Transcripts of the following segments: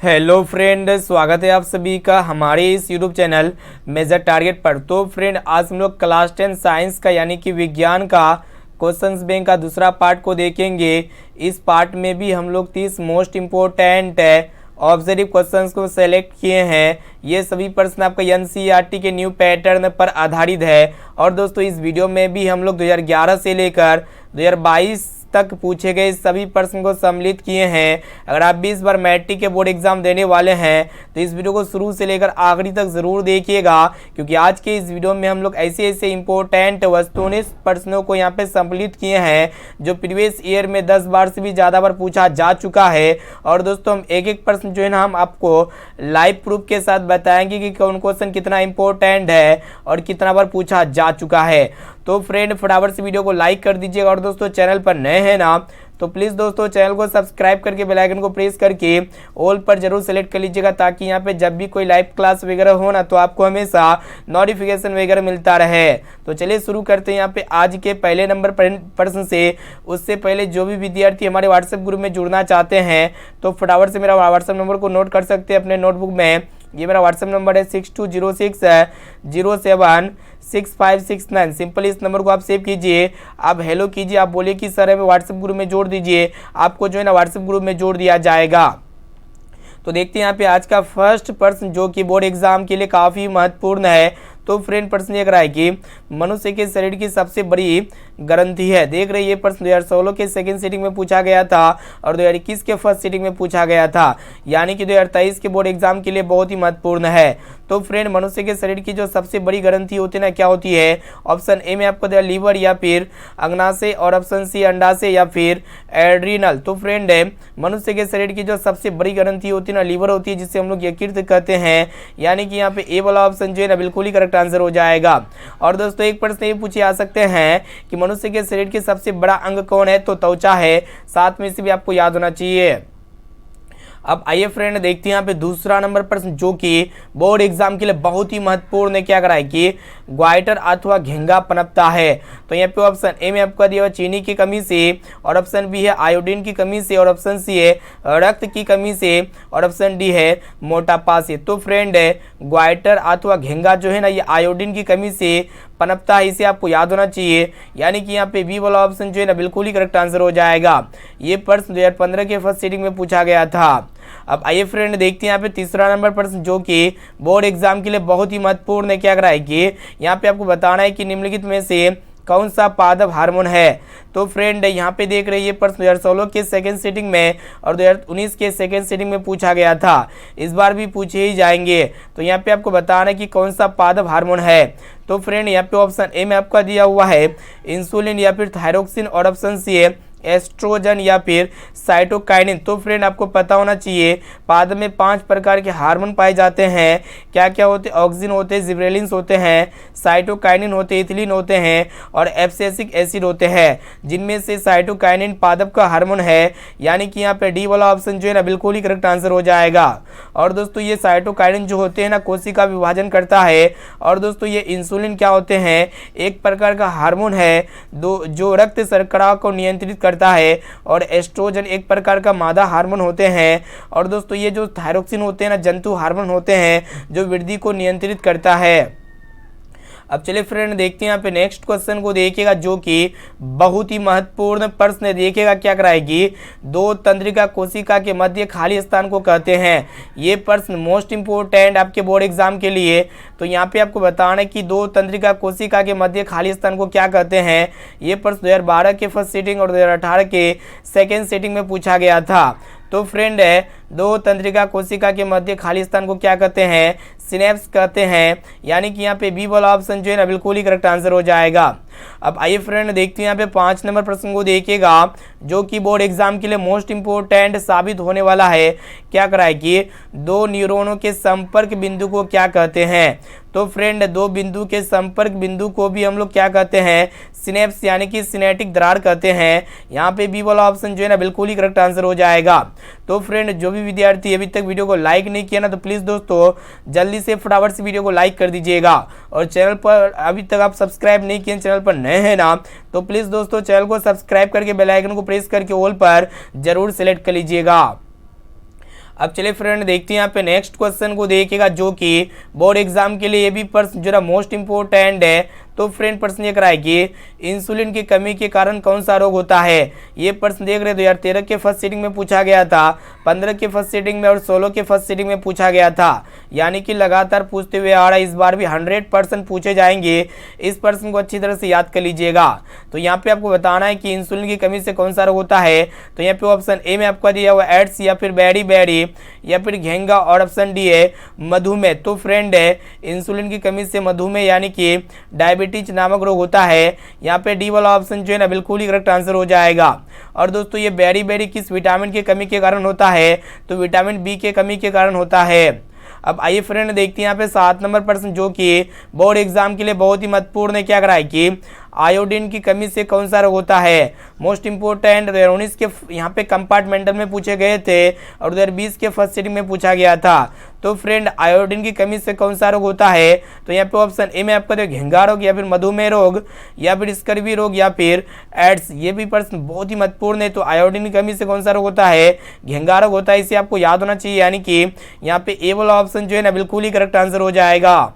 Hello friend, स्वागत है आप सभी का हमारे इस यूट्यूब चैनल मेजर टारगेट पर। तो फ्रेंड, आज हम लोग क्लास 10 साइंस का यानी कि विज्ञान का क्वेश्चंस बैंक का दूसरा पार्ट को देखेंगे। इस पार्ट में भी हम लोग 30 मोस्ट इम्पोर्टेंट ऑब्जेक्टिव क्वेश्चंस को सेलेक्ट किए हैं। ये सभी प्रश्न आपका एनसीईआरटी के न्यू पैटर्न पर आधारित है। और दोस्तों, इस वीडियो में भी हम लोग 2011 से लेकर 2022 तक पूछे गए सभी प्रश्न को सम्मिलित किए हैं। अगर आप भी इस बार मैट्रिक के बोर्ड एग्जाम देने वाले हैं तो इस वीडियो को शुरू से लेकर आखिरी तक जरूर देखिएगा, क्योंकि आज के इस वीडियो में हम लोग ऐसे ऐसे इंपॉर्टेंट वस्तुनिष्ठ प्रश्नों को यहाँ पे सम्मिलित किए हैं जो प्रीवियस ईयर में 10 बार से भी ज़्यादा बार पूछा जा चुका है। और दोस्तों, हम एक एक प्रश्न जो है ना, हम आपको लाइव प्रूफ के साथ बताएंगे कि कौन क्वेश्चन कितना इंपॉर्टेंट है और कितना बार पूछा जा चुका है। तो फ्रेंड, फटाफट से वीडियो को लाइक कर दीजिएगा। और दोस्तों, चैनल पर नए हैं ना तो प्लीज़ दोस्तों चैनल को सब्सक्राइब करके बेल आइकन को प्रेस करके ऑल पर जरूर सेलेक्ट कर लीजिएगा, ताकि यहाँ पे जब भी कोई लाइव क्लास वगैरह हो ना तो आपको हमेशा नोटिफिकेशन वगैरह मिलता रहे। तो चलिए शुरू करते हैं यहाँ पे आज के पहले नंबर प्रश्न से। उससे पहले जो भी विद्यार्थी हमारे व्हाट्सएप ग्रुप में जुड़ना चाहते हैं तो फटाफट से मेरा व्हाट्सएप नंबर को नोट कर सकते हैं अपने नोटबुक में। ये मेरा व्हाट्सएप नंबर है 6206076569। सिंपल इस नंबर को आप सेव कीजिए, आप हेलो कीजिए, आप बोलिए कि सर हमें व्हाट्सएप ग्रुप में जोड़ दीजिए, आपको जो है ना व्हाट्सएप ग्रुप में जोड़ दिया जाएगा। तो देखते हैं यहाँ पे आज का फर्स्ट प्रश्न जो कि बोर्ड एग्जाम के लिए काफ़ी महत्वपूर्ण है। तो फ्रेंड, प्रश्न ये रहा है कि मनुष्य के शरीर की सबसे बड़ी ग्रंथि है। देख रहे ये प्रश्न 2016 के सेकंड सीटिंग में पूछा गया था और 2021 के फर्स्ट सीटिंग में पूछा गया था, यानी कि 2023 के बोर्ड एग्जाम के लिए बहुत ही महत्वपूर्ण है। तो फ्रेंड, मनुष्य के शरीर की जो सबसे बड़ी ग्रंथि होती है ना, क्या होती है? ऑप्शन ए में आपको दिया लीवर या फिर अग्नाशय, और ऑप्शन सी अंडाशय या फिर एड्रीनल। तो फ्रेंड, मनुष्य के शरीर की जो सबसे बड़ी ग्रंथि होती है ना, लीवर होती है, जिसे हम लोग यकृत कहते हैं, यानी कि यहाँ पे ए वाला ऑप्शन जो है ना बिल्कुल ही करेक्ट आंसर हो जाएगा। और दोस्तों, एक प्रश्न ये पूछे आ सकते हैं कि मनुष्य के शरीर की सबसे बड़ा अंग कौन है? तो त्वचा है। साथ में से भी आपको याद होना चाहिए। अब आइए फ्रेंड, देखते हैं यहाँ पे दूसरा नंबर प्रश्न जो कि बोर्ड एग्जाम के लिए बहुत ही महत्वपूर्ण है। क्या करा है कि ग्वाइटर अथवा घेंगा पनपता है। तो यहाँ पे ऑप्शन ए में आपका दिया हुआ चीनी की कमी से, और ऑप्शन बी है आयोडीन की कमी से, और ऑप्शन सी है रक्त की कमी से, और ऑप्शन डी है मोटापा से। तो फ्रेंड, ग्वाइटर अथवा घेंगा जो है ना, ये आयोडीन की कमी से पनपता है, इसे आपको याद होना चाहिए, यानी कि यहाँ पे बी वाला ऑप्शन जो है ना बिल्कुल ही करेक्ट आंसर हो जाएगा। ये प्रश्न 2015 के फर्स्ट सीटिंग में पूछा गया था। अब आइए फ्रेंड, देखते हैं यहाँ पे तीसरा नंबर प्रश्न जो कि बोर्ड एग्जाम के लिए बहुत ही महत्वपूर्ण है। क्या करा है कि यहाँ पे आपको बताना है कि निम्नलिखित में से कौन सा पादप हार्मोन है। तो फ्रेंड, यहाँ पे देख रहे हैं ये प्रश्न 2016 के सेकंड सीटिंग में और 2019 के सेकंड सीटिंग में पूछा गया था, इस बार भी पूछे ही जाएंगे। तो यहाँ पे आपको बताना है कि कौन सा पादप हार्मोन है। तो फ्रेंड, यहाँ पे ऑप्शन ए में आपका दिया हुआ है इंसुलिन या फिर थायरोक्सिन, और ऑप्शन सी है एस्ट्रोजन या फिर साइटोकाइनिन। तो फ्रेंड, आपको पता होना चाहिए पादप में 5 प्रकार के हार्मोन पाए जाते हैं। क्या क्या होते हैं? ऑक्सिन होते हैं, जिब्रेलिन्स होते हैं, साइटोकाइनिन होते हैं, इथिलीन होते हैं, और एब्सिसिक एसिड होते हैं, जिनमें से साइटोकाइनिन पादप का हार्मोन है, यानी कि यहाँ पे डी वाला ऑप्शन जो है ना बिल्कुल ही करेक्ट आंसर हो जाएगा। और दोस्तों, ये साइटोकाइनिन जो होते हैं ना कोशिका विभाजन करता है। और दोस्तों, ये इंसुलिन क्या होते हैं? एक प्रकार का हार्मोन है जो रक्त शर्करा को नियंत्रित करता है, और एस्ट्रोजन एक प्रकार का मादा हार्मोन होते हैं। और दोस्तों, ये जो थायरोक्सिन होते हैं ना जंतु हार्मोन होते हैं जो वृद्धि को नियंत्रित करता है। अब चलिए फ्रेंड, देखते हैं यहाँ पे नेक्स्ट क्वेश्चन को देखिएगा जो कि बहुत ही महत्वपूर्ण प्रश्न है। देखिएगा क्या कराएगी, दो तंत्रिका कोशिका के मध्य खाली स्थान को कहते हैं। ये प्रश्न मोस्ट इंपोर्टेंट आपके बोर्ड एग्जाम के लिए। तो यहाँ पे आपको बताना है कि दो तंत्रिका कोशिका के मध्य खाली स्थान को क्या कहते हैं। ये प्रश्न 2012 के फर्स्ट सीटिंग और 2018 के सेकेंड सीटिंग में पूछा गया था। तो फ्रेंड, दो तंत्रिका कोशिका के मध्य खाली स्थान को क्या कहते हैं? सिनेप्स कहते हैं, यानी कि यहाँ पे बी वाला ऑप्शन जो है ना बिल्कुल ही करेक्ट आंसर हो जाएगा। अब आइए फ्रेंड, देखते हैं यहाँ पे 5 नंबर प्रश्न को देखिएगा जो कि बोर्ड एग्जाम के लिए मोस्ट इंपोर्टेंट साबित होने वाला है। क्या कराए कि दो न्यूरॉनों के संपर्क बिंदु को क्या कहते हैं। तो फ्रेंड, दो बिंदु के संपर्क बिंदु को भी हम लोग क्या कहते हैं? सिनेप्स, यानी कि सिनेटिक दरार कहते हैं। यहाँ पे बी वाला ऑप्शन जो है ना बिल्कुल ही करेक्ट आंसर हो जाएगा। तो फ्रेंड, जो भी विद्यार्थी अभी तक वीडियो को लाइक नहीं किया ना तो प्लीज़ दोस्तों जल्दी से फटाफट से वीडियो को लाइक कर दीजिएगा। और चैनल पर अभी तक आप सब्सक्राइब नहीं किए, चैनल पर नए हैं ना तो प्लीज़ दोस्तों चैनल को सब्सक्राइब करके बेल आइकन को प्रेस करके ऑल पर जरूर सेलेक्ट कर लीजिएगा। अब चलिए फ्रेंड देखते हैं यहाँ पे नेक्स्ट क्वेश्चन को देखिएगा, जो कि बोर्ड एग्जाम के लिए ये भी प्रश्न जो ना मोस्ट इंपोर्टेंट है। तो फ्रेंड प्रश्न ये कराए कि इंसुलिन की कमी के कारण कौन सा रोग होता है। ये प्रश्न देख रहे 2013 के फर्स्ट सीटिंग में पूछा गया था, 15 के फर्स्ट सीटिंग में और 16 के फर्स्ट सीटिंग में पूछा गया था। यानी कि लगातार पूछते हुए आ रहा है, इस बार भी 100% पूछे जाएंगे। इस प्रश्न को अच्छी तरह से याद कर लीजिएगा। तो यहाँ पे आपको बताना है कि इंसुलिन की कमी से कौन सा रोग होता है। तो यहाँ पे ऑप्शन ए में आपका दिया हुआ एड्स, या फिर बेरी या फिर घेंगा, और ऑप्शन डी है मधुमेह। तो फ्रेंड है इंसुलिन की कमी से मधुमेह यानी कि डायबिटीज नामक रोग होता है। यहाँ पे डी वाला ऑप्शन जो है ना बिल्कुल ही करेक्ट आंसर हो जाएगा। और दोस्तों ये बेरी किस विटामिन की कमी के कारण होता है, तो विटामिन बी के कमी के कारण होता है। अब आइए फ्रेंड देखते हैं यहाँ पे 7 नंबर प्रश्न, जो कि बोर्ड एग्जाम के लिए बहुत ही महत्वपूर्ण है। क्या करा है कि आयोडीन की कमी से कौन सा रोग होता है। मोस्ट इंपोर्टेंट 2019 के यहाँ पे कंपार्टमेंटल में पूछे गए थे और 2020 के फर्स्ट सीटिंग में पूछा गया था। तो फ्रेंड आयोडीन की कमी से कौन सा रोग होता है। तो यहाँ पे ऑप्शन ए में आपका देखो घेंगा रोग, या फिर मधुमेह रोग, या फिर स्कर्वी रोग, या फिर एड्स। ये भी प्रश्न बहुत ही महत्वपूर्ण है। तो आयोडीन की कमी से कौन सा रोग होता है, घेंगा रोग होता है। इसे आपको याद होना चाहिए। यानी कि यहाँ पे ए वाला ऑप्शन जो है ना बिल्कुल ही करेक्ट आंसर हो जाएगा।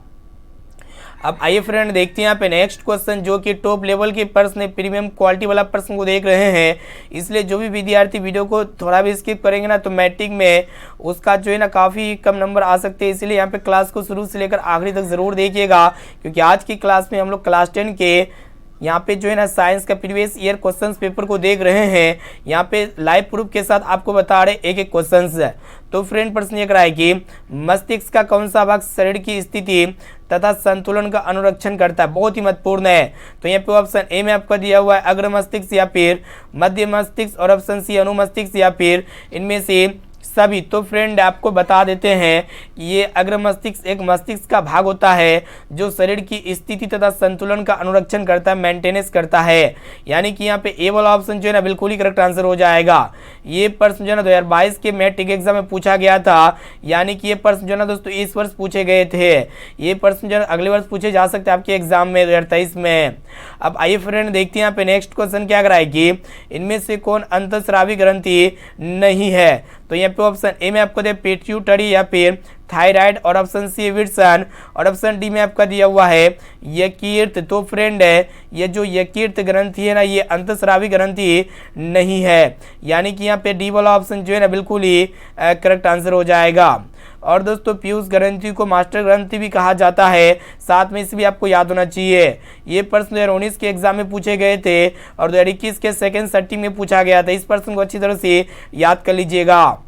अब आइए फ्रेंड देखते हैं यहाँ पे नेक्स्ट क्वेश्चन, जो कि टॉप लेवल के प्रश्न है, प्रीमियम क्वालिटी वाला प्रश्न को देख रहे हैं। इसलिए जो भी विद्यार्थी वीडियो को थोड़ा भी स्किप करेंगे ना, तो मैट्रिक में उसका जो है ना काफ़ी कम नंबर आ सकते हैं। इसलिए यहाँ पे क्लास को शुरू से लेकर आखिरी तक ज़रूर देखिएगा, क्योंकि आज की क्लास में हम लोग क्लास 10 के यहाँ पे जो है ना साइंस का प्रीवियस ईयर क्वेश्चंस पेपर को देख रहे हैं। यहाँ पे लाइव प्रूफ के साथ आपको बता रहे एक एक क्वेश्चंस है। तो फ्रेंड प्रश्न ये कराए कि मस्तिष्क का कौन सा भाग शरीर की स्थिति तथा संतुलन का अनुरक्षण करता है। बहुत ही महत्वपूर्ण है। तो यहाँ पे ऑप्शन ए में आपका दिया हुआ है अग्र मस्तिष्क, या फिर मध्य मस्तिष्क, और ऑप्शन सी अनु मस्तिष्क, या फिर इनमें से सभी। तो फ्रेंड आपको बता देते हैं कि ये अग्र मस्तिष्क एक मस्तिष्क का भाग होता है जो शरीर की स्थिति तथा संतुलन का अनुरक्षण करता है, मेंटेनेंस करता है। यानी कि यहाँ पे ए वाला ऑप्शन जो है ना बिल्कुल ही करेक्ट आंसर हो जाएगा। ये प्रश्न जो है ना 2022 के मैट्रिक एग्जाम में पूछा गया था। यानी कि ये प्रश्न जो है ना दोस्तों इस वर्ष पूछे गए थे। ये प्रश्न जो है अगले वर्ष पूछे जा सकते हैं आपके एग्जाम में 2023 में। अब आइए फ्रेंड देखते हैं यहाँ पे नेक्स्ट क्वेश्चन क्या कराएगी, इनमें से कौन अंतःस्रावी ग्रंथि नहीं है। तो यहाँ पे ऑप्शन ए में आपको दे पिट्यूटरी, या फिर थायराइड, और ऑप्शन सी विट्सन, और ऑप्शन डी में आपका दिया हुआ है यकृत। तो फ्रेंड है ये जो यकृत ग्रंथि है ना, ये अंतःस्रावी ग्रंथि नहीं है। यानी कि यहाँ पे डी वाला ऑप्शन जो है ना बिल्कुल ही करेक्ट आंसर हो जाएगा। और दोस्तों पीयूष ग्रंथि को मास्टर ग्रंथि भी कहा जाता है, साथ में इसे भी आपको याद होना चाहिए। ये प्रश्न 2019 के एग्जाम में पूछे गए थे और 2021 के सेकेंड सेटिंग में पूछा गया था। इस प्रश्न को अच्छी तरह से याद कर लीजिएगा।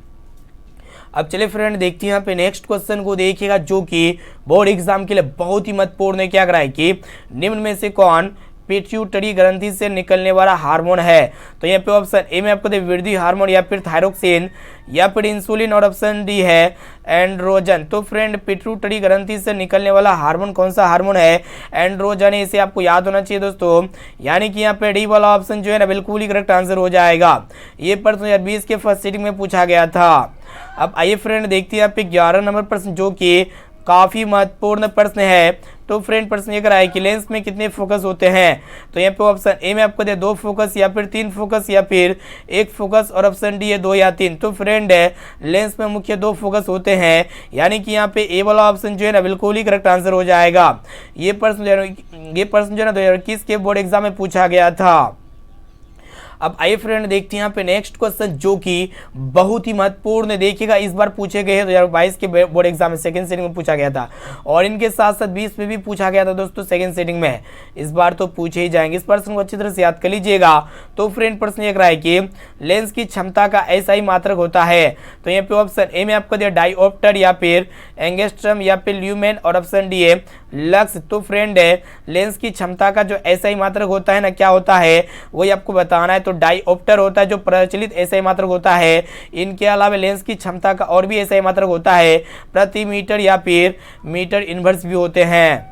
अब चलिए फ्रेंड देखते हैं यहाँ पे नेक्स्ट क्वेश्चन को देखिएगा, जो कि बोर्ड एग्जाम के लिए बहुत ही महत्वपूर्ण है। क्या कराए कि निम्न में से कौन पिट्यूटरी ग्रंथि से निकलने वाला हार्मोन है। तो यहाँ पे ऑप्शन ए में आपको दे वृद्धि हार्मोन, या फिर थायरोक्सिन, या फिर इंसुलिन, और ऑप्शन डी है एंड्रोजन। तो फ्रेंड पिट्यूटरी ग्रंथि से निकलने वाला हार्मोन कौन सा हार्मोन है, एंड्रोजन है। इसे आपको याद होना चाहिए दोस्तों। यानी कि यहाँ पे डी वाला ऑप्शन जो है ना बिल्कुल ही करेक्ट आंसर हो जाएगा। ये प्रश्न 2020 के फर्स्ट सीटिंग में पूछा गया था। अब आइए फ्रेंड देखते हैं यहाँ पे 11 नंबर प्रश्न, जो कि काफ़ी महत्वपूर्ण प्रश्न है। तो फ्रेंड प्रश्न ये कराए कि लेंस में कितने फोकस होते हैं। तो यहाँ पे ऑप्शन ए में आपको दे 2 फोकस, या फिर 3 फोकस, या फिर 1 फोकस, और ऑप्शन डी है 2 या 3। तो फ्रेंड है लेंस में मुख्य 2 फोकस होते हैं। यानी कि यहाँ पे ए वाला ऑप्शन जो है ना बिल्कुल ही करेक्ट आंसर हो जाएगा। ये प्रश्न जो है ना 2021 के बोर्ड एग्जाम में पूछा गया था। अब आइए फ्रेंड देखते हैं यहाँ पे नेक्स्ट क्वेश्चन, जो कि बहुत ही महत्वपूर्ण है। देखिएगा इस बार पूछे गए 2022 के बोर्ड एग्जाम में सेकंड सेटिंग में पूछा गया था, और इनके साथ साथ 20 में भी पूछा गया था दोस्तों सेकंड सेटिंग में। इस बार तो पूछे ही जाएंगे। इस प्रश्न को अच्छी तरह से याद कर लीजिएगा। तो फ्रेंड प्रश्न ये है कि लेंस की क्षमता का ऐसा ही मात्रक होता है। तो यहाँ पे ऑप्शन ए में आपको दिया डायोप्टर, या फिर एंगस्ट्रम, या फिर ल्यूमेन, और ऑप्शन डी है लक्स। तो फ्रेंड है लेंस की क्षमता का जो ऐसा ही मात्रक होता है ना, क्या होता है वही आपको बताना है। तो डायोप्टर होता है जो प्रचलित ऐसा ही मात्रक होता है। इनके अलावा लेंस की क्षमता का और भी ऐसा ही मात्रक होता है, प्रति मीटर, या फिर मीटर इनवर्स भी होते हैं।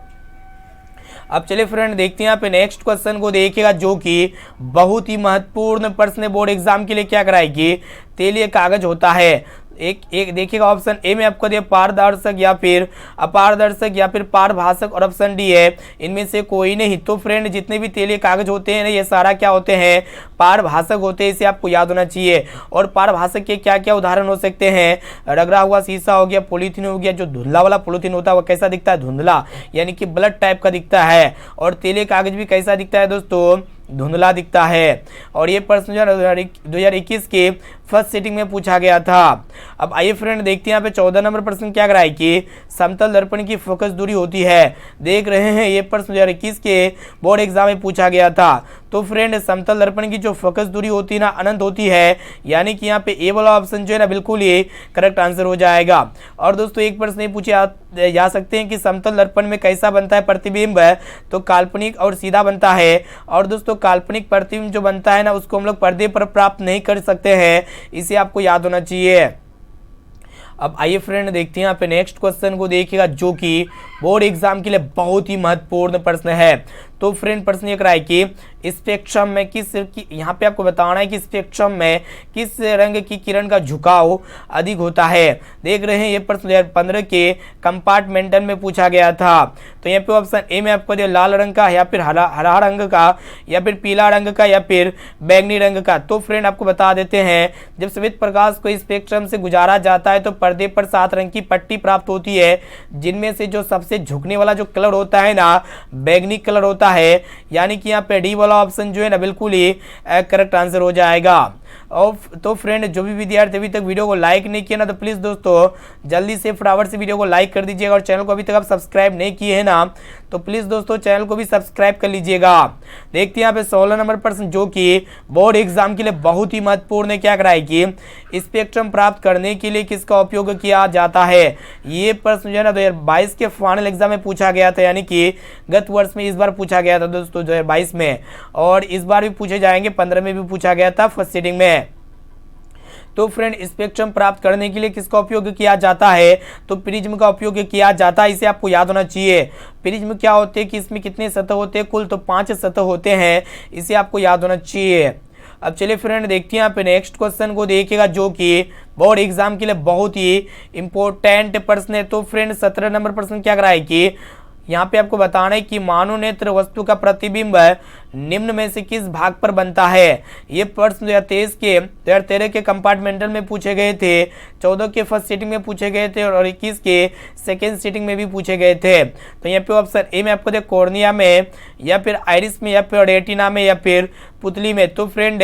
अब चलिए फ्रेंड देखते हैं यहाँ पे नेक्स्ट क्वेश्चन को देखिएगा, जो कि बहुत ही महत्वपूर्ण प्रश्न बोर्ड एग्जाम के लिए। क्या कराएगी तेलीय कागज होता है। एक देखिएगा ऑप्शन ए में आपको दिया पारदर्शक या फिर अपारदर्शक या फिर पारभाषक, और ऑप्शन डी है इनमें से कोई नहीं। तो फ्रेंड जितने भी तेलीय कागज होते हैं ना ये सारा क्या होते हैं, पारभाषक होते हैं, इसे आपको याद होना चाहिए। और पारभाषक के क्या क्या उदाहरण हो सकते हैं, रगड़ा हुआ शीशा हो गया, पॉलीथीन हो गया, जो धुंधला वाला पॉलीथीन होता है वो कैसा दिखता है, धुंधला, यानी कि ब्लड टाइप का दिखता है। और तेलीय कागज भी कैसा दिखता है दोस्तों, धुंधला दिखता है। और ये प्रश्न 2021 के फर्स्ट सीटिंग में पूछा गया था। अब आइए फ्रेंड देखते हैं यहाँ पे 14 नंबर प्रश्न क्या कराए कि समतल दर्पण की फोकस दूरी होती है। देख रहे हैं ये प्रश्न 2021 के बोर्ड एग्जाम में पूछा गया था। तो फ्रेंड समतल दर्पण की जो फोकस दूरी होती है ना अनंत होती है, यानी कि यहाँ पे ए वाला ऑप्शन जो है ना बिल्कुल ये करेक्ट आंसर हो जाएगा। और दोस्तों एक प्रश्न ये पूछे जा सकते हैं कि समतल दर्पण में कैसा बनता है प्रतिबिंब, तो काल्पनिक और सीधा बनता है। और दोस्तों काल्पनिक प्रतिबिंब जो बनता है ना उसको हम लोग पर्दे पर प्राप्त नहीं कर सकते हैं, इसे आपको याद होना चाहिए। अब आइए फ्रेंड देखते हैं यहाँ पे नेक्स्ट क्वेश्चन को देखिएगा, जो कि बोर्ड एग्जाम के लिए बहुत ही महत्वपूर्ण प्रश्न है। तो फ्रेंड प्रश्न ये कराए कि स्पेक्ट्रम में यहाँ पे आपको बताना है कि स्पेक्ट्रम में किस रंग की किरण का झुकाव अधिक होता है। देख रहे हैं ये प्रश्न 2015 के कंपार्टमेंटल में पूछा गया था। तो यहाँ पे ऑप्शन ए में आपको दिया लाल रंग का, या फिर हरा रंग का, या फिर पीला रंग का, या फिर बैंगनी रंग का। तो फ्रेंड आपको बता देते हैं जब श्वेत प्रकाश को स्पेक्ट्रम से गुजारा जाता है तो पर्दे पर 7 रंग की पट्टी प्राप्त होती है, जिनमें से जो सबसे झुकने वाला जो कलर होता है ना बैंगनी कलर होता है, यानी कि यहाँ पे डी वाला ऑप्शन जो है ना बिल्कुल ही करेक्ट आंसर हो जाएगा। और तो फ्रेंड जो भी विद्यार्थी अभी तक वीडियो को लाइक नहीं किया ना तो प्लीज़ दोस्तों जल्दी से फटाफट से वीडियो को लाइक कर दीजिएगा। और चैनल को अभी तक आप सब्सक्राइब नहीं किए हैं ना तो प्लीज़ दोस्तों चैनल को भी सब्सक्राइब कर लीजिएगा। देखते हैं यहाँ पे 16 नंबर प्रश्न, जो कि बोर्ड एग्जाम के लिए बहुत ही महत्वपूर्ण है। क्या कराए कि स्पेक्ट्रम प्राप्त करने के लिए किसका उपयोग किया जाता है। ये प्रश्न जो है ना 2022 के फाइनल एग्जाम में पूछा गया था, यानी कि गत वर्ष में इस बार पूछा गया था दोस्तों 2022 में, और इस बार भी पूछे जाएंगे, 15 में भी पूछा गया था फर्स्ट सीटिंग में। तो फ्रेंड स्पेक्ट्रम प्राप्त करने के लिए किसका उपयोग किया जाता है, तो प्रिज्म का उपयोग किया जाता है, इसे आपको याद होना चाहिए। प्रिज्म क्या होते हैं कि इसमें कितने सतह होते हैं, कुल तो 5 सतह होते हैं, इसे आपको याद होना चाहिए। अब चलिए फ्रेंड देखते हैं यहाँ पे नेक्स्ट क्वेश्चन को देखिएगा, जो कि बोर्ड एग्जाम के लिए बहुत ही इंपॉर्टेंट प्रश्न है। तो फ्रेंड 17 नंबर प्रश्न क्या कराए कि यहाँ पे आपको बताना है कि मानव नेत्र वस्तु का प्रतिबिंब निम्न में से किस भाग पर बनता है। ये प्रश्न 2013 के कंपार्टमेंटल में पूछे गए थे, 14 के फर्स्ट सीटिंग में पूछे गए थे, और 21 के सेकेंड सीटिंग में भी पूछे गए थे। तो यहाँ पे ऑप्शन ए में आपको देखो कॉर्निया में, या फिर आइरिस में, या फिर रेटिना में, या फिर पुतली में। तो फ्रेंड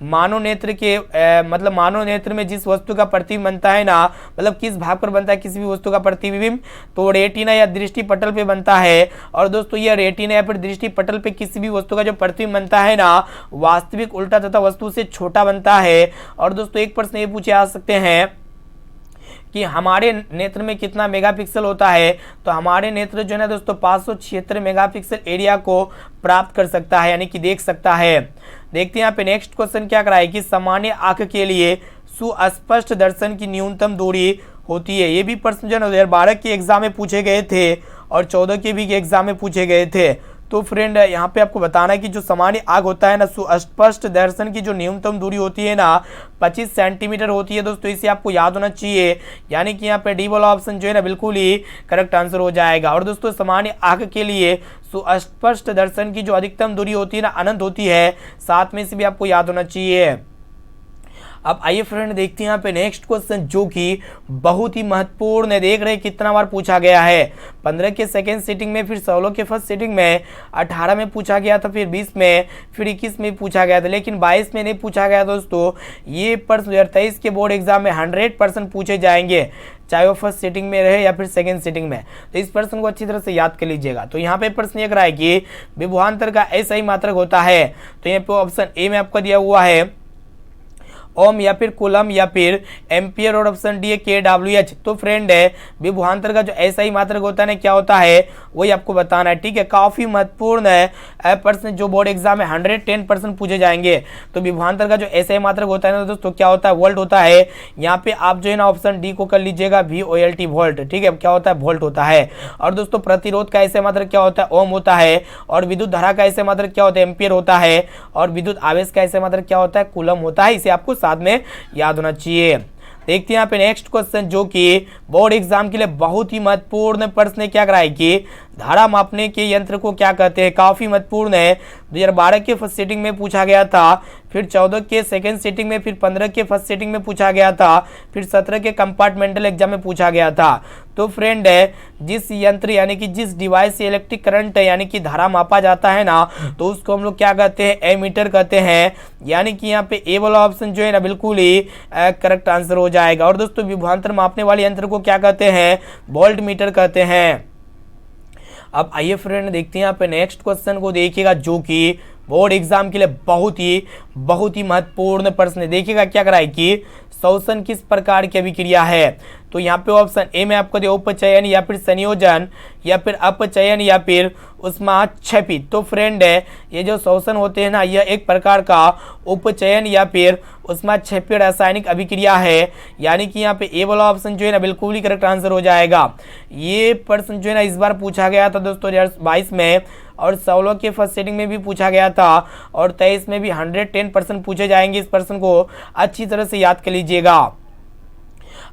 मानव नेत्र के मतलब मानव नेत्र में जिस वस्तु का प्रतिबिंब बनता है ना, मतलब किस भाग पर बनता है किसी भी वस्तु का प्रतिबिंब, तो रेटिना या दृष्टि पटल पे बनता है। और दोस्तों ये रेटिना या फिर दृष्टि पटल पे किसी भी वस्तु का जो प्रतिबिंब बनता है ना वास्तविक उल्टा तथा वस्तु से छोटा बनता है। और दोस्तों एक प्रश्न ये पूछे आ सकते हैं कि हमारे नेत्र में कितना मेगापिक्सल होता है, तो हमारे नेत्र जो है ना दोस्तों 576 मेगापिक्सल एरिया को प्राप्त कर सकता है, यानी कि देख सकता है। देखते हैं यहाँ पे नेक्स्ट क्वेश्चन क्या कराए कि सामान्य आंख के लिए सुस्पष्ट दर्शन की न्यूनतम दूरी होती है। ये भी प्रश्न जो है 2012 के एग्जाम में पूछे गए थे और 14 के भी एग्जाम में पूछे गए थे। तो फ्रेंड यहाँ पे आपको बताना है कि जो सामान्य आग होता है ना सुस्पष्ट दर्शन की जो न्यूनतम दूरी होती है ना 25 सेंटीमीटर होती है दोस्तों, इसे आपको याद होना चाहिए। यानी कि यहाँ पे डी वाला ऑप्शन जो है ना बिल्कुल ही करेक्ट आंसर हो जाएगा। और दोस्तों सामान्य आग के लिए सुस्पष्ट दर्शन की जो अधिकतम दूरी होती है ना अनंत होती है, 7 में से भी आपको याद होना चाहिए। अब आइए फ्रेंड देखते हैं यहाँ पे नेक्स्ट क्वेश्चन, जो कि बहुत ही महत्वपूर्ण है। देख रहे हैं कितना बार पूछा गया है, 15 के सेकेंड सीटिंग में, फिर 16 के फर्स्ट सीटिंग में, 18 में पूछा गया था, फिर 20 में, फिर 21 में पूछा गया था, लेकिन 22 में नहीं पूछा गया दोस्तों। ये प्रश्न 2023 के बोर्ड एग्जाम में 100% पूछे जाएंगे, चाहे वो फर्स्ट सीटिंग में रहे या फिर सेकंड सीटिंग में। तो इस प्रश्न को अच्छी तरह से याद कर लीजिएगा। तो यहाँ पे प्रश्न ये कराए कि विभवांतर का ऐसा ही मात्रक होता है। तो यहाँ पे ऑप्शन ए में आपका दिया हुआ है ओम, या फिर कुलम, या फिर एम्पियर, और ऑप्शन डी है KWH। तो फ्रेंड है विभवांतर का जो ऐसा ही मात्रक होता है ना क्या होता है वही आपको बताना है, ठीक है। काफी महत्वपूर्ण है प्रश्न जो बोर्ड एग्जाम में 110% पूछे जाएंगे। तो विभवांतर का जो ऐसा ही मात्रक होता है ना दोस्तों क्या होता है, वोल्ट होता है। यहाँ पे आप जो है ना ऑप्शन डी को कर लीजिएगा, VOLT वोल्ट, ठीक है। क्या होता है, वोल्ट होता है। और दोस्तों प्रतिरोध का ऐसा मात्रक क्या होता है, ओम होता है। और विद्युत धारा का ऐसा मात्रक क्या होता है, एम्पियर होता है। और विद्युत आवेश का ऐसा मात्रक क्या होता है, कूलम होता है। इसे आपको साथ में याद होना चाहिए। देखते हैं यहाँ पे नेक्स्ट क्वेश्चन जो कि बोर्ड एग्जाम के लिए बहुत ही महत्वपूर्ण प्रश्न है। क्या कराए कि धारा मापने के यंत्र को क्या कहते हैं, काफी महत्वपूर्ण है। 2012 के फर्स्ट सेटिंग में पूछा गया था, फिर 14 के सेकंड सेटिंग में, फिर 15 के फर्स्ट सेटिंग में पूछा गया था, फिर 17 के कंपार्टमेंटल एग्जाम में पूछा गया था। तो फ्रेंड है, जिस यंत्र यानी कि जिस डिवाइस से इलेक्ट्रिक करंट है यानी कि धारा मापा जाता है ना, तो उसको हम लोग क्या कहते हैं, एमीटर कहते हैं। यानी कि यहाँ पे ए वाला ऑप्शन जो है ना बिल्कुल ही करेक्ट आंसर हो जाएगा। और दोस्तों विभवांतर मापने वाले यंत्र को क्या कहते हैं, वोल्ट मीटर कहते हैं। अब आइए फ्रेंड देखते हैं यहाँ पे नेक्स्ट क्वेश्चन को देखिएगा जो कि बोर्ड एग्जाम के लिए बहुत ही महत्वपूर्ण प्रश्न है। देखिएगा क्या कराए कि शोषण किस प्रकार की अभिक्रिया है। तो यहाँ पे ऑप्शन ए में आपको दिया उपचयन या फिर संयोजन या फिर अपचयन या फिर उष्माक्षेपी। तो फ्रेंड है, ये जो शोषण होते हैं ना, यह एक प्रकार का उपचयन या फिर उष्माक्षेपी रासायनिक अभिक्रिया है। यानी कि यहाँ पे ए वाला ऑप्शन जो है ना बिल्कुल ही करेक्ट आंसर हो जाएगा। ये प्रश्न जो है ना इस बार पूछा गया था दोस्तों 2022 में, और 16 के फर्स्ट सेटिंग में भी पूछा गया था, और 23 में भी 110% पूछे जाएंगे। इस प्रश्न को अच्छी तरह से याद कर लीजिएगा।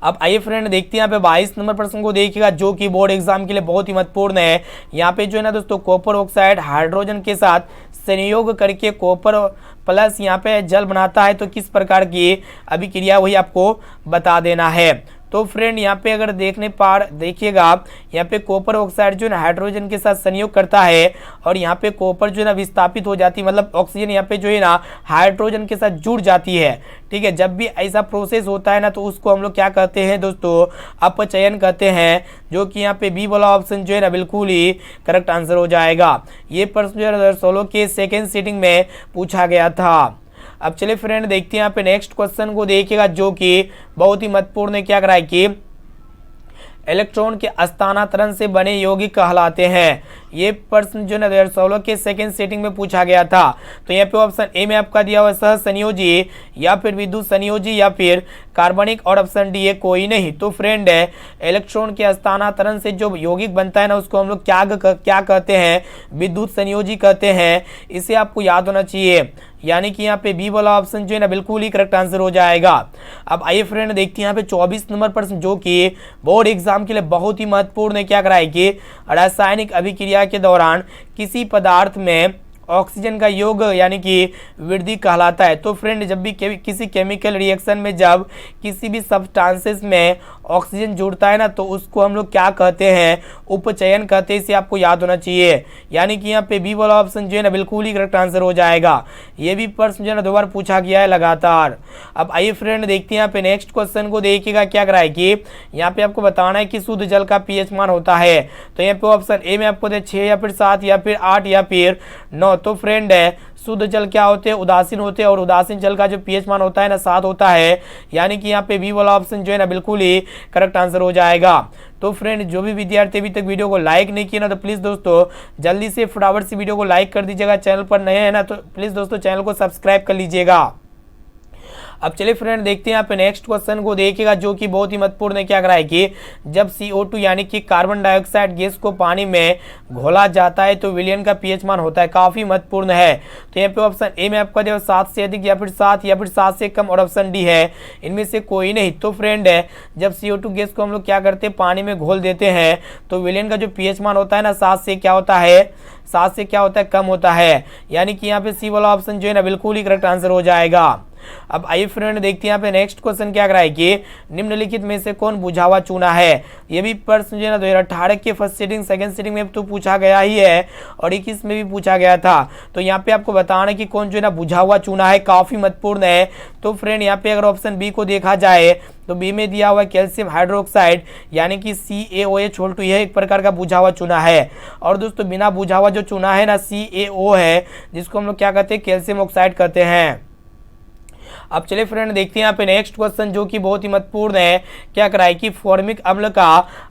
अब आइए फ्रेंड देखते हैं यहाँ पे 22 नंबर प्रश्न को देखिएगा जो कि बोर्ड एग्जाम के लिए बहुत ही महत्वपूर्ण है। यहाँ पे जो है ना दोस्तों कॉपर ऑक्साइड हाइड्रोजन के साथ संयोग करके कॉपर प्लस यहाँ पे जल बनाता है। तो किस प्रकार की अभिक्रिया वही आपको बता देना है। तो फ्रेंड यहाँ पे अगर देखिएगा यहाँ पे कॉपर ऑक्साइड जो है ना हाइड्रोजन के साथ संयोग करता है, और यहाँ पे कॉपर जो है ना विस्थापित हो जाती है, मतलब ऑक्सीजन यहाँ पे जो है ना हाइड्रोजन के साथ जुड़ जाती है। ठीक है, जब भी ऐसा प्रोसेस होता है ना तो उसको हम लोग क्या कहते हैं दोस्तों, अपचयन कहते हैं। जो कि यहाँ पे बी वाला ऑप्शन जो है ना बिल्कुल ही करेक्ट आंसर हो जाएगा। ये प्रश्न जो है 2016 के सेकेंड सीटिंग में पूछा गया था। अब चलिए फ्रेंड देखते हैं यहाँ पे नेक्स्ट क्वेश्चन को देखिएगा जो कि बहुत ही महत्वपूर्ण है। क्या कराए कि इलेक्ट्रॉन के स्थानांतरण से बने यौगिक कहलाते हैं। ये प्रश्न जो है 2016 के सेकंड सेटिंग में पूछा गया था। तो यहाँ पे ऑप्शन ए में आपका दिया हुआ सह संयोजी या फिर विद्युत संयोजी या फिर कार्बनिक, और ऑप्शन डी है कोई नहीं। तो फ्रेंड है, इलेक्ट्रॉन के स्थानांतरण से जो यौगिक बनता है ना उसको हम लोग क्या कहते हैं, विद्युत संयोजी कहते हैं। इसे आपको याद होना चाहिए। यानी कि यहाँ पे बी वाला ऑप्शन जो है ना बिल्कुल ही करेक्ट आंसर हो जाएगा। अब आइए फ्रेंड देखते हैं यहाँ पे 24 नंबर प्रश्न जो कि बोर्ड एग्जाम के लिए बहुत ही महत्वपूर्ण है। क्या कराए कि रासायनिक अभिक्रिया के दौरान किसी पदार्थ में ऑक्सीजन का योग यानी कि वृद्धि कहलाता है। तो फ्रेंड, जब भी किसी केमिकल रिएक्शन में जब किसी भी सब्सटेंसेस में ऑक्सीजन जुड़ता है ना तो उसको हम लोग क्या कहते हैं, उपचयन कहते हैं। इसे आपको याद होना चाहिए। यानी कि यहाँ पे बी वाला ऑप्शन जो है ना बिल्कुल ही करेक्ट आंसर हो जाएगा। ये भी प्रश्न जो है ना 2 बार पूछा गया है लगातार। अब आइए फ्रेंड देखते हैं यहाँ पे नेक्स्ट क्वेश्चन को देखिएगा। क्या कराए कि यहाँ पे आपको बताना है कि शुद्ध जल का पीएच मान होता है। तो यहाँ पे ऑप्शन ए में आपको 6 या फिर 7 या फिर 8 या फिर 9। तो फ्रेंड है, शुद्ध जल क्या होते हैं, उदासीन होते हैं, और उदासीन जल का जो पीएच मान होता है ना 7 होता है। यानी कि यहाँ पे बी वाला ऑप्शन जो है ना बिल्कुल ही करेक्ट आंसर हो जाएगा। तो फ्रेंड, जो भी विद्यार्थी अभी तक वीडियो को लाइक नहीं किया ना तो प्लीज़ दोस्तों जल्दी से फटाफट से वीडियो को लाइक कर दीजिएगा। चैनल पर नए हैं ना तो प्लीज़ दोस्तों चैनल को सब्सक्राइब कर लीजिएगा। अब चलिए फ्रेंड देखते हैं यहाँ पे नेक्स्ट क्वेश्चन को देखिएगा जो कि बहुत ही महत्वपूर्ण है। क्या कराए कि जब CO2 यानी कि कार्बन डाइऑक्साइड गैस को पानी में घोला जाता है तो विलयन का पीएच मान होता है। काफी महत्वपूर्ण है। तो यहाँ पे ऑप्शन ए में आपका दिया 7 से अधिक या फिर 7 या फिर 7 से कम, और ऑप्शन डी है इनमें से कोई नहीं। तो फ्रेंड है, जब CO2 गैस को हम लोग क्या करते हैं, पानी में घोल देते हैं तो विलयन का जो पीएच मान होता है ना 7 से क्या होता है, 7 से क्या होता है, कम होता है। यानी कि यहाँ पे सी वाला ऑप्शन जो है ना बिल्कुल ही करेक्ट आंसर हो जाएगा। अब आइए फ्रेंड देखते हैं यहाँ पे नेक्स्ट क्वेश्चन क्या कराए कि निम्नलिखित में से कौन बुझा हुआ चूना है। ये भी प्रश्न जो है ना 2018 के फर्स्ट सीटिंग सेकंड सीटिंग में तो पूछा गया ही है, और 21 में भी पूछा गया था। तो यहाँ पे आपको बताना है कि कौन जो है ना बुझा हुआ चूना है, काफी महत्वपूर्ण है। तो फ्रेंड यहाँ पे अगर ऑप्शन बी को देखा जाए तो बी में दिया हुआ कैल्शियम हाइड्रोक्साइड यानी कि CaOH, यह एक प्रकार का बुझा हुआ चूना है। और दोस्तों बिना बुझा हुआ जो चूना है ना CaO है, जिसको हम लोग क्या कहते हैं, कैल्शियम ऑक्साइड कहते हैं। अब चलिए फ्रेंड देखते हैं यहाँ पे नेक्स्ट क्वेश्चन जो कि बहुत ही महत्वपूर्ण है। क्या कराए कि फॉर्मिक अम्ल का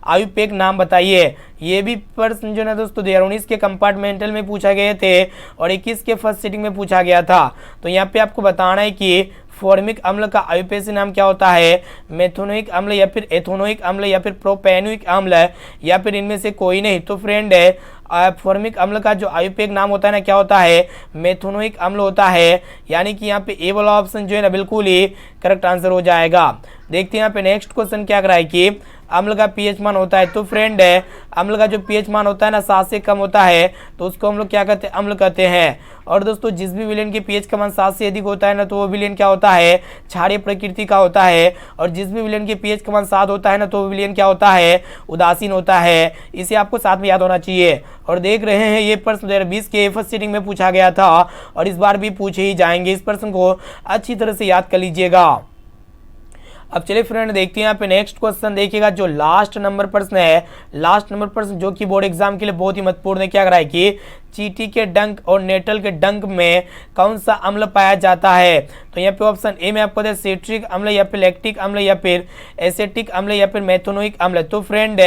आयुपेक नाम बताइए। ये भी प्रश्न जो है दोस्तों 2019 के कंपार्टमेंटल में पूछा गए थे और 21 के फर्स्ट सीटिंग में पूछा गया था। तो यहाँ पे आपको बताना है कि फॉर्मिक अम्ल का आयुपेसी नाम क्या होता है? मेथोनोइक अम्ल या फिर एथोनोइक अम्ल या फिर प्रोपेनोइक अम्ल या फिर इनमें से कोई नहीं। तो फ्रेंड फॉर्मिक अम्ल का जो आयुपेक नाम होता है ना क्या होता है? मेथोनोइक अम्ल होता है। यानी कि यहाँ पे ए वाला ऑप्शन जो है ना बिल्कुल ही करेक्ट आंसर हो जाएगा। देखते हैं यहाँ पे नेक्स्ट क्वेश्चन क्या कराए कि अम्ल का पीएच मान होता है। तो फ्रेंड अम्ल का जो पीएच मान होता है ना 7 से कम होता है तो उसको हम लोग क्या कहते हैं? अम्ल कहते हैं। और दोस्तों जिस भी विलेन के पीएच का मान 7 से अधिक होता है ना तो वो विलेन क्या होता है? क्षारीय प्रकृति का होता है। और जिस भी विलेन के पीएच का मान 7 होता है ना तो वो विलेन क्या होता है? उदासीन होता है। इसे आपको साथ में याद होना चाहिए। और देख रहे हैं ये प्रश्न 2020 के फर्स्ट सीटिंग में पूछा गया था और इस बार भी पूछे ही जाएंगे। इस प्रश्न को अच्छी तरह से याद कर लीजिएगा। अब चलिए फ्रेंड देखते हैं यहाँ पे नेक्स्ट क्वेश्चन। देखिएगा जो लास्ट नंबर प्रश्न है, लास्ट नंबर प्रश्न जो कि बोर्ड एग्जाम के लिए बहुत ही महत्वपूर्ण है। क्या कराए कि चींटी के डंक और नेटल के डंक में कौन सा अम्ल पाया जाता है? तो यहाँ पे ऑप्शन ए में आपको सिट्रिक अम्ल या फिर लैक्टिक अम्ल या फिर एसेटिक अम्ल या फिर मेथोनोइक अम्ल। तो फ्रेंड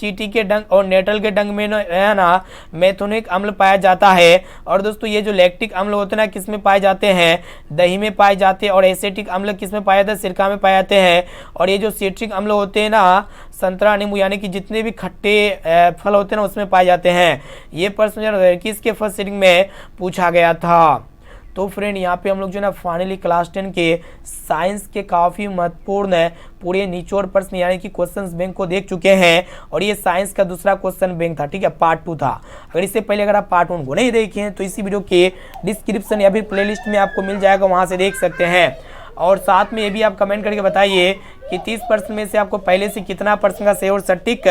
चींटी के डंक और नेटल के डंक में है ना मेथोनोइक अम्ल पाया जाता है। और दोस्तों ये जो लैक्टिक अम्ल होते हैं ना किस में पाए जाते हैं? दही में पाए जाते हैं। और एसेटिक अम्ल किस में पाए जाते हैं? सिरका में पाए जाते हैं। और ये जो सिट्रिक अम्ल होते हैं ना संतरा नींबू यानी कि जितने भी खट्टे फल होते हैं ना उसमें पाए जाते हैं। ये प्रश्न किसके फर्स्ट सीटिंग में पूछा गया था। तो फ्रेंड यहाँ पे हम लोग जो ना फाइनली क्लास 10 के साइंस के काफ़ी महत्वपूर्ण है पूरे निचोड़ प्रश्न यानी कि क्वेश्चंस बैंक को देख चुके हैं। और ये साइंस का दूसरा क्वेश्चन बैंक था, ठीक है, पार्ट 2 था। अगर इससे पहले अगर आप पार्ट 1 को नहीं देखे हैं तो इसी वीडियो के डिस्क्रिप्शन या फिर प्लेलिस्ट में आपको मिल जाएगा, वहाँ से देख सकते हैं। और साथ में ये भी आप कमेंट करके बताइए कि 30% में से आपको पहले से कितना परसेंट का सही और सटीक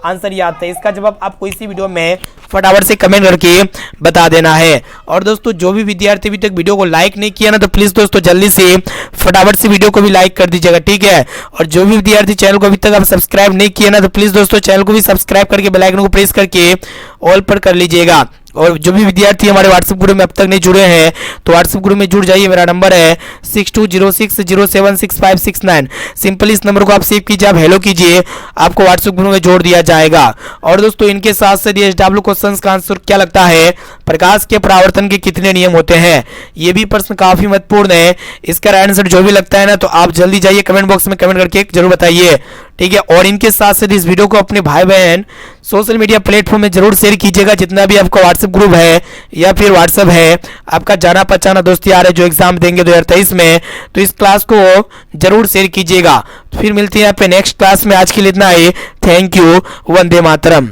आंसर याद था। इसका जवाब आपको इसी वीडियो में फटाफट से कमेंट करके बता देना है। और दोस्तों जो भी विद्यार्थी अभी तक वीडियो को लाइक नहीं किया ना तो प्लीज़ दोस्तों जल्दी से फटाफट से वीडियो को भी लाइक कर दीजिएगा, ठीक है। और जो भी विद्यार्थी चैनल को अभी तक आप सब्सक्राइब नहीं किया ना तो प्लीज़ दोस्तों चैनल को भी सब्सक्राइब करके बेल आइकन को प्रेस करके ऑल पर कर लीजिएगा। और जो भी विद्यार्थी हमारे व्हाट्सएप ग्रुप में अब तक नहीं जुड़े हैं तो व्हाट्सएप ग्रुप में जुड़ जाइए। मेरा नंबर है 6206076569। सिंपली इस नंबर को आप सेव कीजिए, आप हेलो कीजिए, आपको व्हाट्सएप ग्रुप में जोड़ दिया जाएगा। और दोस्तों इनके साथ साथ एसडब्ल्यू क्वेश्चंस का आंसर क्या लगता है? प्रकाश के परावर्तन के कितने नियम होते हैं? ये भी प्रश्न काफी महत्वपूर्ण है। इसका राइट आंसर जो भी लगता है ना तो आप जल्दी जाइए कमेंट बॉक्स में कमेंट करके जरूर बताइए, ठीक है। और इनके साथ साथ इस वीडियो को अपने भाई बहन सोशल मीडिया प्लेटफॉर्म में जरूर शेयर कीजिएगा। जितना भी आपका व्हाट्सएप ग्रुप है या फिर व्हाट्सएप है आपका जाना पहचाना दोस्त यार है जो एग्जाम देंगे 2023 में, तो इस क्लास को जरूर शेयर कीजिएगा। फिर मिलते हैं यहाँ पे नेक्स्ट क्लास में। आज के लिए इतना ही। Thank you. वंदे मातरम।